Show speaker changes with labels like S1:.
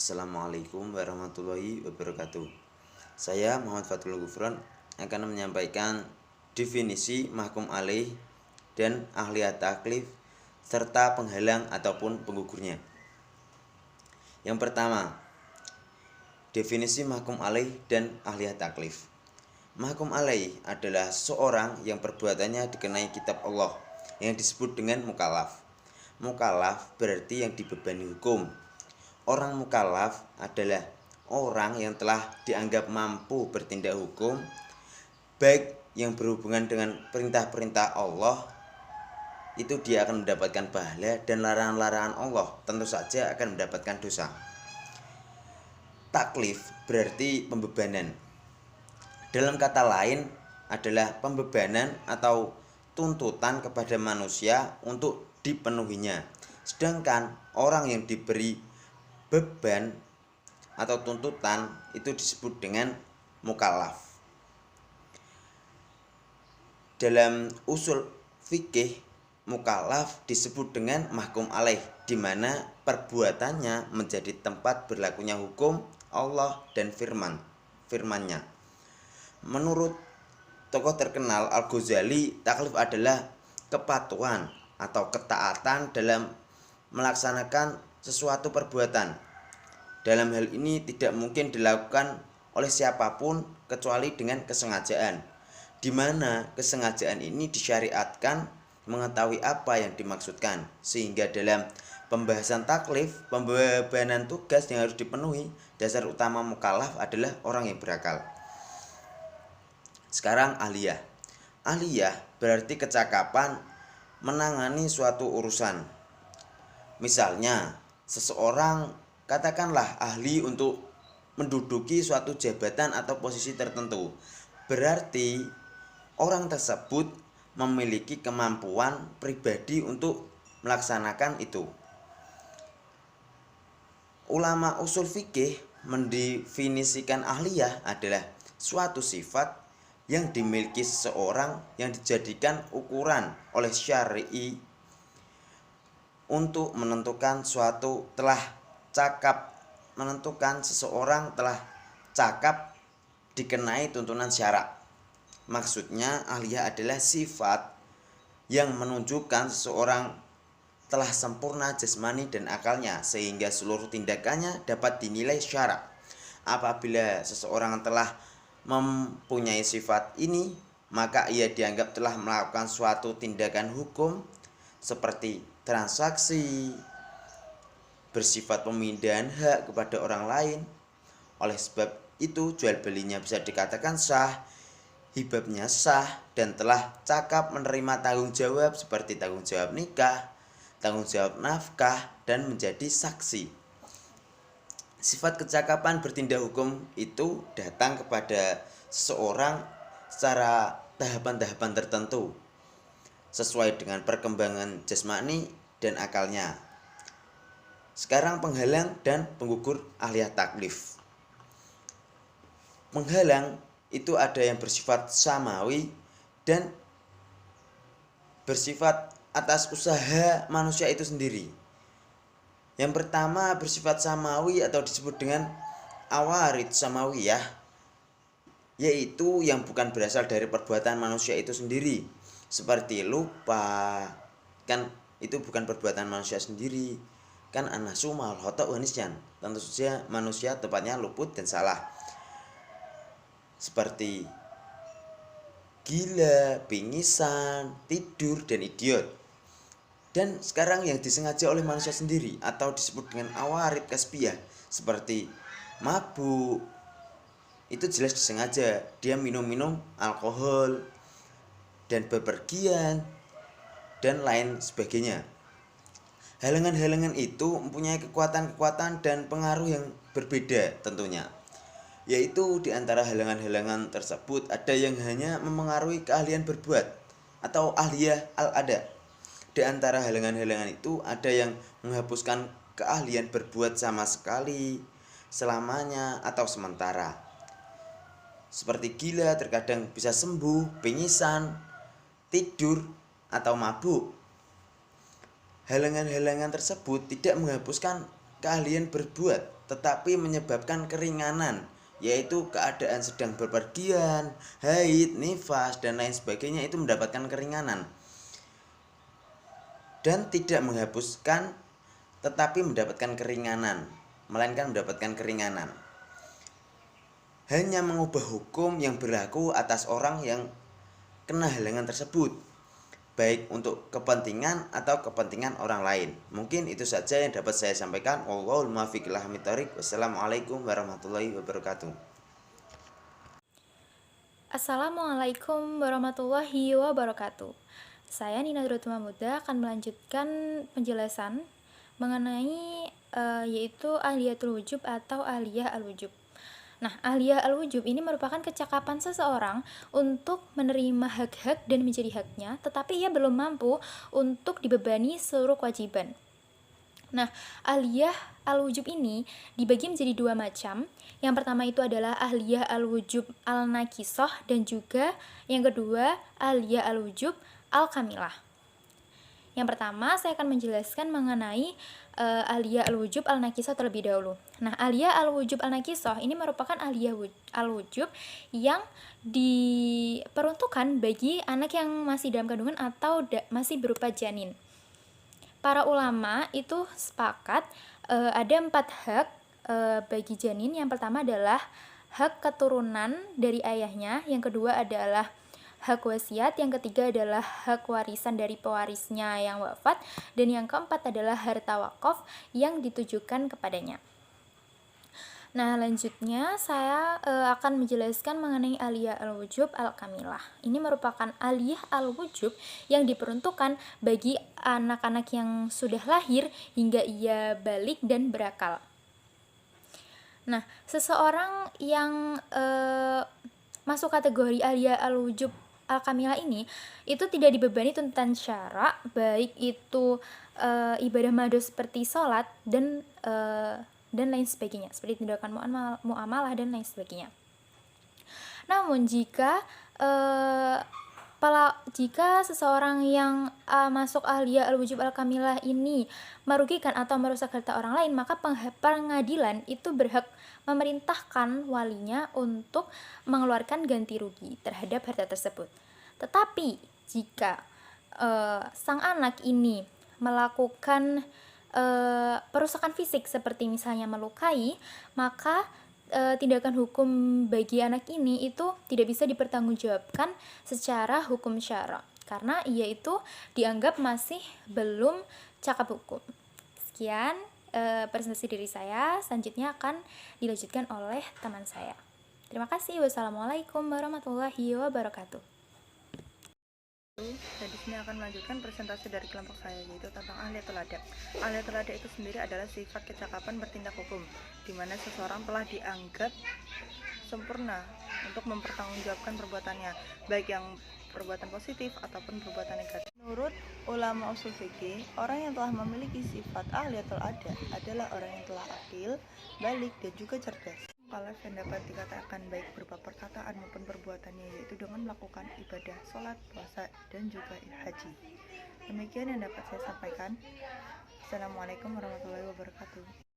S1: Assalamualaikum warahmatullahi wabarakatuh. Saya Muhammad Fathul Gufron akan menyampaikan definisi mahkum alaih dan ahli taklif serta penghalang ataupun penggugurnya. Yang pertama, definisi mahkum alaih dan ahli taklif. Mahkum alaih adalah seorang yang perbuatannya dikenai kitab Allah yang disebut dengan mukallaf. Mukallaf berarti yang dibebani hukum. Orang mukallaf adalah orang yang telah dianggap mampu bertindak hukum, baik yang berhubungan dengan perintah-perintah Allah, itu dia akan mendapatkan pahala, dan larangan-larangan Allah tentu saja akan mendapatkan dosa. Taklif berarti pembebanan. Dalam kata lain adalah pembebanan atau tuntutan kepada manusia untuk dipenuhinya. Sedangkan orang yang diberi beban atau tuntutan itu disebut dengan mukallaf. Dalam usul fikih, mukallaf disebut dengan mahkum alaih, di mana perbuatannya menjadi tempat berlakunya hukum Allah dan firman-nya. Menurut tokoh terkenal Al-Ghazali, taklif adalah kepatuhan atau ketaatan dalam melaksanakan sesuatu perbuatan. Dalam hal ini tidak mungkin dilakukan oleh siapapun kecuali dengan kesengajaan, di mana kesengajaan ini disyariatkan mengetahui apa yang dimaksudkan, sehingga dalam pembahasan taklif, pembebanan tugas yang harus dipenuhi, dasar utama mukallaf adalah orang yang berakal. Sekarang ahliyah. Ahliyah berarti kecakapan menangani suatu urusan. Misalnya, seseorang katakanlah ahli untuk menduduki suatu jabatan atau posisi tertentu. Berarti orang tersebut memiliki kemampuan pribadi untuk melaksanakan itu. Ulama usul fikih mendefinisikan ahliyah adalah suatu sifat yang dimiliki seseorang yang dijadikan ukuran oleh syar'i untuk menentukan seseorang telah cakap dikenai tuntunan syarak. Maksudnya, ahliyah adalah sifat yang menunjukkan seseorang telah sempurna jasmani dan akalnya, sehingga seluruh tindakannya dapat dinilai syarak. Apabila seseorang telah mempunyai sifat ini, maka ia dianggap telah melakukan suatu tindakan hukum seperti transaksi, bersifat pemindahan hak kepada orang lain. Oleh sebab itu, jual belinya bisa dikatakan sah, hibahnya sah, dan telah cakap menerima tanggung jawab seperti tanggung jawab nikah, tanggung jawab nafkah, dan menjadi saksi. Sifat kecakapan bertindak hukum itu datang kepada seseorang secara tahapan-tahapan tertentu sesuai dengan perkembangan jasmani dan akalnya. Sekarang penghalang dan penggugur ahliyah taklif. Penghalang itu ada yang bersifat samawi dan bersifat atas usaha manusia itu sendiri. Yang pertama bersifat samawi atau disebut dengan awarid samawiyah, yaitu yang bukan berasal dari perbuatan manusia itu sendiri, seperti lupa, kan itu bukan perbuatan manusia sendiri, kan anasu mal khata' wa nisyan, tentu saja manusia tepatnya luput dan salah, seperti gila, pingsan, tidur, dan idiot. Dan sekarang yang disengaja oleh manusia sendiri atau disebut dengan awarid kasbiyah, seperti mabuk, itu jelas disengaja, dia minum alkohol dan bepergian dan lain sebagainya. Halangan-halangan itu mempunyai kekuatan-kekuatan dan pengaruh yang berbeda tentunya, yaitu di antara halangan-halangan tersebut ada yang hanya memengaruhi keahlian berbuat atau ahliyah al-ada. Di antara halangan-halangan itu ada yang menghapuskan keahlian berbuat sama sekali, selamanya, atau sementara. Seperti gila terkadang bisa sembuh, pingsan, tidur, atau mabuk. Halangan-halangan tersebut tidak menghapuskan keahlian berbuat, tetapi menyebabkan keringanan, yaitu keadaan sedang bepergian, haid, nifas, dan lain sebagainya, itu mendapatkan keringanan. Dan tidak menghapuskan, tetapi mendapatkan keringanan, melainkan mendapatkan keringanan. Hanya mengubah hukum yang berlaku atas orang yang kena halangan tersebut, baik untuk kepentingan atau kepentingan orang lain. Mungkin itu saja yang dapat saya sampaikan. Wallahul muwaffiq ila aqwamit thoriq. Wassalamualaikum warahmatullahi wabarakatuh.
S2: Assalamualaikum warahmatullahi wabarakatuh. Saya Nina Drutma Muda akan melanjutkan penjelasan mengenai yaitu ahliyatul wujub atau ahliyah al-wujub. Nah, ahliyah al-wujub ini merupakan kecakapan seseorang untuk menerima hak-hak dan menjadi haknya, tetapi ia belum mampu untuk dibebani seluruh kewajiban. Nah, ahliyah al-wujub ini dibagi menjadi dua macam. Yang pertama itu adalah ahliyah al-wujub al-nakisah, dan juga yang kedua ahliyah al-wujub al-kamilah. Yang pertama saya akan menjelaskan mengenai ahliyah al-wujub al-nakisah terlebih dahulu. Nah, ahliyah al-wujub al-nakisah ini merupakan ahliyah al-wujub yang diperuntukkan bagi anak yang masih dalam kandungan atau masih berupa janin. Para ulama itu sepakat ada 4 hak bagi janin. Yang pertama adalah hak keturunan dari ayahnya, yang kedua adalah hak wasiat, yang ketiga adalah hak warisan dari pewarisnya yang wafat, dan yang keempat adalah harta wakaf yang ditujukan kepadanya. Nah, lanjutnya saya akan menjelaskan mengenai ahliyah al-wujub al-kamilah. Ini merupakan ahliyah al-wujub yang diperuntukkan bagi anak-anak yang sudah lahir hingga ia balik dan berakal. Nah, seseorang yang masuk kategori ahliyah al-wujub al-kamilah ini itu tidak dibebani tuntutan syara, baik itu ibadah mado seperti sholat dan lain sebagainya, seperti tindakan muamalah dan lain sebagainya. Namun jika seseorang yang masuk ahliyah al-wujub al-kamilah ini merugikan atau merusak harta orang lain, maka pengadilan itu berhak memerintahkan walinya untuk mengeluarkan ganti rugi terhadap harta tersebut. Tetapi jika sang anak ini melakukan perusakan fisik seperti misalnya melukai, maka tindakan hukum bagi anak ini itu tidak bisa dipertanggungjawabkan secara hukum syara, karena ia itu dianggap masih belum cakap hukum. Sekian presentasi dari saya, selanjutnya akan dilanjutkan oleh teman saya. Terima kasih. Wassalamualaikum warahmatullahi wabarakatuh.
S3: Saya di sini akan melanjutkan presentasi dari kelompok saya, yaitu tentang ahliyatul ada. Ahliyatul ada itu sendiri adalah sifat kecakapan bertindak hukum, di mana seseorang telah dianggap sempurna untuk mempertanggungjawabkan perbuatannya, baik yang perbuatan positif ataupun perbuatan negatif. Menurut ulama usul fikih, orang yang telah memiliki sifat ahliyatul ada adalah orang yang telah akil, balik, dan juga cerdas. Mukallaf yang dapat dikatakan baik berupa perkataan maupun perbuatannya, yaitu dengan melakukan ibadah, sholat, puasa, dan juga haji. Demikian yang dapat saya sampaikan. Assalamualaikum warahmatullahi wabarakatuh.